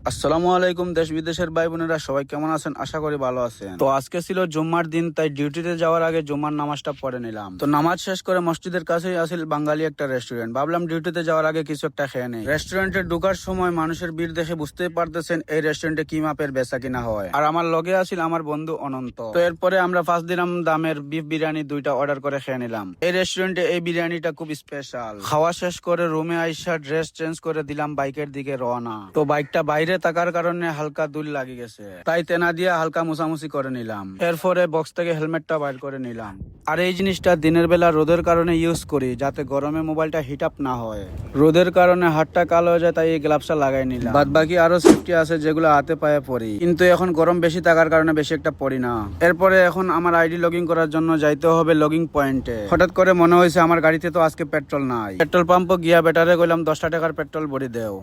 আসসালামু আলাইকুম দেশ বিদেশের ভাই বোনেরা সবাই কেমন আছেন? আশা করি ভালো আছেন। তো আজকে ছিল জুম্মার দিন, তাই ডিউটিতে যাওয়ার আগে জুম্মার নামাজটা পড়ে নিলাম। তো নামাজ শেষ করে মসজিদের কাছেই আসিল বাঙালি একটা রেস্টুরেন্ট। ভাবলাম ডিউটিতে যাওয়ার আগে কিছু একটা খেয়ে নেই। রেস্টুরেন্টে ঢোকার সময় মানুষের ভিড় দেখে বুঝতেই পারতেছেন এই রেস্টুরেন্টে কি মাপের বেচা কিনা হয়। আর আমার লগে আসিল আমার বন্ধু অনন্ত। তো এরপরে আমরা 5 দিরাম দামের বিফ বিরিয়ানি 2টা অর্ডার করে খেয়ে নিলাম। এই রেস্টুরেন্টে এই বিরিয়ানিটা খুব স্পেশাল। খাওয়া শেষ করে রুমে আইসা ড্রেস চেঞ্জ করে দিলাম, বাইকের দিকে রওনা। তো বাইকটা বাইরে থাকার কারণে হালকা দুল লাগে গেছে, তাই তেনা দিয়ে হালকা মুছামুছি করে নিলাম। এরপরে বক্স থেকে হেলমেটটা বাইর করে নিলাম। আর এই জিনিসটা দিনের বেলা রোদের কারণে ইউজ করি, যাতে গরমে মোবাইলটা হিট আপ না হয়। রোদের কারণে হাতটা কালো হয়ে যায়, তাই এই গ্লাভসটা লাগাই নিলাম। বাদ বাকি আরো সেফটি আছে যেগুলো হাতে পায়ে পরি, কিন্তু এখন গরম বেশি থাকার কারণে বেশি একটা পরি না। এরপরে এখন আমার আইডি লগইন করার জন্য যাইতে হবে লগইন পয়েন্টে। হঠাৎ করে মনে হয়েছে আমার গাড়িতে তো আজকে পেট্রোল নাই। পেট্রোল পাম্পে গিয়া বেটারে কইলাম 10টা টাকার পেট্রোল ভরি দেও।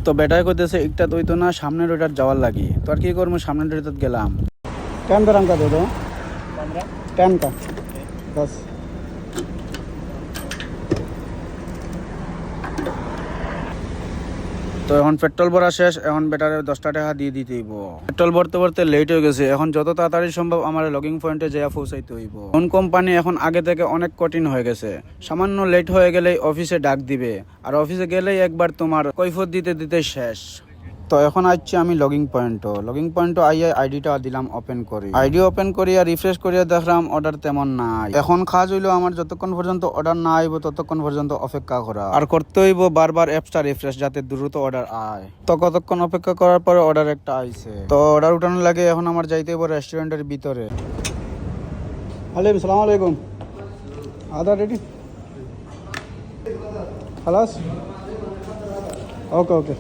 তো বেটায় কইতেছে একটা তো না, সামনের ওইটার যাওয়ার লাগি। তো আর কি করবো, সামনের ওইটাত গেলাম। টেন দাম কা দে দো 10 का 10। তো এখন পেট্রোল ভরা শেষ, এখন বেটারে 10টা টাকা দিয়ে দিতে হইব। পেট্রোল ভরতে ভরতে লেট হয়ে গেছে, এখন যত তাড়াতাড়ি সম্ভব আমার লগিং পয়েন্টে যেয়ে পৌঁছাইতে হইব। কোন কোম্পানি এখন আগে থেকে অনেক কঠিন হয়ে গেছে, সামান্য লেট হয়ে গেলেই অফিসে ডাক দিবে, আর অফিসে গেলেই একবার তোমার কৈফত দিতে দিতে শেষ। তো এখন আসছি আমি লগিং পয়েন্ট আইয়া আইডিটা দিলাম, ওপেন করি। আইডি ওপেন করিয়া রিফ্রেশ করিয়া দেখলাম অর্ডার তেমন নাই। এখন কাজ হইলো আমার যতক্ষণ পর্যন্ত অর্ডার না আইব ততক্ষণ পর্যন্ত অপেক্ষা করা, আর করতে হইব বারবার অ্যাপসটা রিফ্রেশ যাতে দ্রুত অর্ডার আয়। তো কতক্ষণ অপেক্ষা করার পরে অর্ডার একটা আইছে। তো অর্ডার উঠানোর লাগে এখন আমার যাইতে হইব রেস্টুরেন্টের ভিতরে। আসসালামু আলাইকুম। আদা রেডি? খালাস? ওকে ওকে।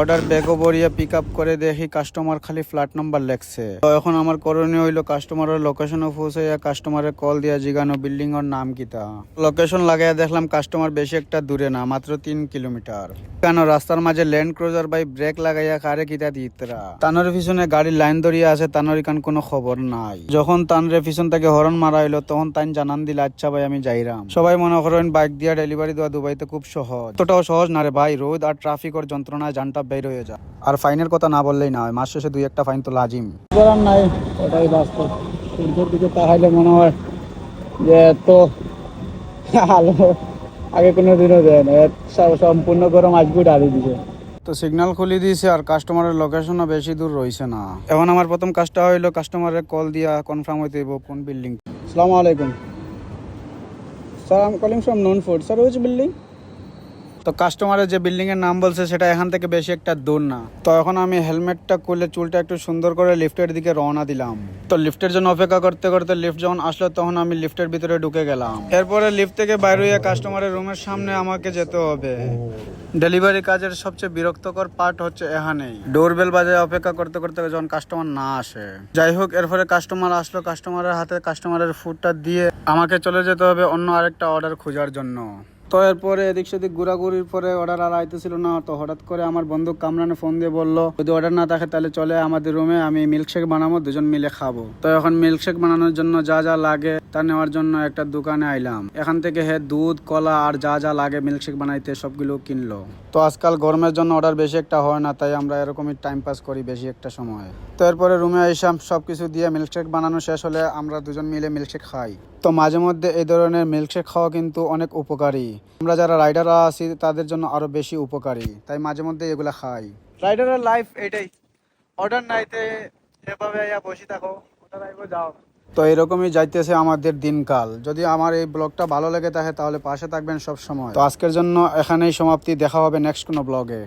অর্ডার ব্যাগও ভরিয়া পিক আপ করে দেখি কাস্টমার খালি ফ্ল্যাট নাম্বার লেখছে। তো এখন আমার করণীয় হইলো কাস্টমারের লোকেশনে পৌঁছাইয়া কাস্টমারের কল দিয়া জিগানো বিল্ডিং এর নাম কিতা। লোকেশন লাগাইয়া দেখলাম কাস্টমার বেশি একটা দূরে না, মাত্র 3 কিলোমিটার। কেন রাস্তার মাঝে ল্যান্ড ক্রুজার বাই ব্রেক লাগাইয়া কারে কিতা দিতরা। তানোর পিছনে গাড়ির লাইন ধরিয়া আছে, তানোর ইকান কোনো খবর নাই। যখন তানরে পিছন থেকে হরন মারা হইলো তখন তাইন জানান দিল, আচ্ছা ভাই আমি যাইরাম। সবাই মনে করেন বাইক দিয়া ডেলিভারি দেওয়া দুবাইতে খুব সহজ। এতটাও সহজ না রে ভাই, রোদ আর ট্রাফিক ওর যন্ত্রণায় জানটা বের হয়ে যায়। আর ফাইনের কথা না বললেই না হয়, মাস শেষে 2-1টা ফাইন তো লাজিম। নাই, ওটাই বাস্তব। সূর্যের দিকে তাকাইলে মনে হয় যে তো আলো আগে কোনো দিনও দেয় না, সম্পূর্ণ গরম আজকে ডালি দিছে। তো সিগন্যাল খুলে দিয়েছে আর কাস্টমারের লোকেশনও বেশি দূর রয়েছে না। এখন আমার প্রথম কাজটা হইলো কাস্টমারের কল দিয়া কনফার্ম হইতে হইব কোন বিল্ডিং। আসসালামু আলাইকুম sir, I am calling from non food. Sir which building? তো কাস্টমারের যে বিল্ডিং এর নাম বলছে সেটা এখান থেকে বেশি একটা দূর না। তো এখন আমি হেলমেটটা খুলে চুলটা একটু সুন্দর করে লিফটের দিকে রওনা দিলাম। তো লিফটের জন্য অপেক্ষা করতে করতে লিফট যখন আসলো তখন আমি লিফটের ভিতরে ঢুকে গেলাম। এরপরে লিফট থেকে বাইরে হয়ে কাস্টমারের রুমের সামনে আমাকে যেতে হবে। ডেলিভারি কাজের সবচেয়ে বিরক্তকর পার্ট হচ্ছে এখানেই, ডোরবেল বাজায় অপেক্ষা করতে করতে যখন কাস্টমার না আসে। যাই হোক, এরপরে কাস্টমার আসলো, কাস্টমারের হাতে কাস্টমারের ফুডটা দিয়ে আমাকে চলে যেতে হবে অন্য আরেকটা অর্ডার খোঁজার জন্য। তো এরপরে এদিক সেদিক ঘোরাঘুরির পরে অর্ডার আর আইতেছিল না। তো হঠাৎ করে আমার বন্ধু কামরানে ফোন দিয়ে বললো যদি অর্ডার না থাকে তাহলে চলে আমাদের রুমে, আমি মিল্কশেক বানাবো, দুজন মিলে খাবো। তো এখন মিল্কশেক বানানোর জন্য যা যা লাগে তা নেওয়ার জন্য একটা দোকানে আইলাম। এখান থেকে দুধ, কলা আর যা যা লাগে মিল্কশেক বানাইতে সবগুলো কিনলো। তো আজকাল গরমের জন্য অর্ডার বেশি একটা হয় না, তাই আমরা এরকমই টাইম পাস করি বেশি একটা সময়। তো এরপরে রুমে আইসাম, সবকিছু দিয়ে মিল্কশেক বানানো শেষ হলে আমরা দুজন মিলে মিল্কশেক খাই। তো মাঝে মধ্যে এই ধরনের মিল্কশেক খাওয়া কিন্তু অনেক উপকারী। আমরা যারা রাইডাররা আছি তাদের জন্য আরো বেশি উপকারী, তাই মাঝে মধ্যে এগুলা খাই। রাইডারের লাইফ এটাই, অর্ডার নাইতে এভাবে বসে থাকো, অর্ডার আইবো যাও। তো এরকমই যাইতেছে আমাদের দিনকাল। যদি আমার এই ব্লগটা ভালো লেগে থাকে তাহলে পাশে থাকবেন সব সময়। তো আজকের জন্য এখানেই সমাপ্তি, দেখা হবে নেক্সট কোনো ব্লগে।